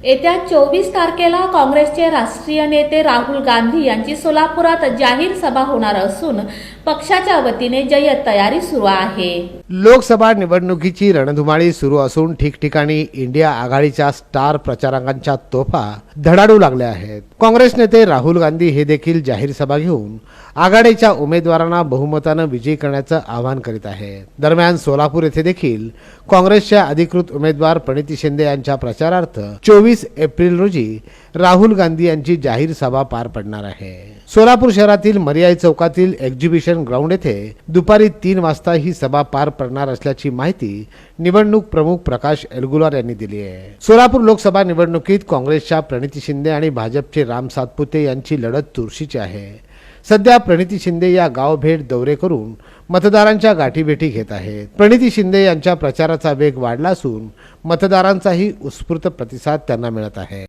येत्या 24 तारखेला काँग्रेसचे राष्ट्रीय नेते राहुल गांधी यांची सोलापुरात जाहीर सभा होणार असून पक्षाच्या वतीने जय्यत तयारी सुरू आहे। लोकसभा निवडणुकीची रणधुमाळी सुरू असून ठिकठिकाणी इंडिया आघाडीच्या स्टार प्रचारकांच्या तोफा धडाडू लागल्या आहेत। काँग्रेस नेते राहुल गांधी हे देखील जाहीर सभा घेऊन आघाडीच्या उमेदवारांना बहुमताने विजयी करण्याचं आवाहन करीत आहेत। दरम्यान सोलापूर येथे देखील काँग्रेसच्या अधिकृत उमेदवार प्रणिती शिंदे यांच्या प्रचारार्थ 24 एप्रिल रोजी राहुल गांधी यांची जाहीर सभा पार पडणार आहे। सोलापूर शहरातील मरियाई चौकातील एक्झिबिशन ग्राउंड येथे दुपारी 3 वाजता ही सभा पार पडणार असल्याची माहिती निवडणूक प्रमुख प्रकाश एलगुलार यांनी दिली आहे। सोलापूर लोकसभा निवडणुकीत काँग्रेसच्या प्रणिती शिंदे आणि भाजपचे राम सातपुते यांची लढत चुरशीची आहे। सध्या प्रणिती शिंदे या गाव भेट दौरे करून मतदारांच्या गाठीभेटी घेत आहेत। प्रणिती शिंदे यांच्या प्रचाराचा वेग वाढला असून मतदारांचाही उत्स्फूर्त प्रतिसाद त्यांना मिळत आहे।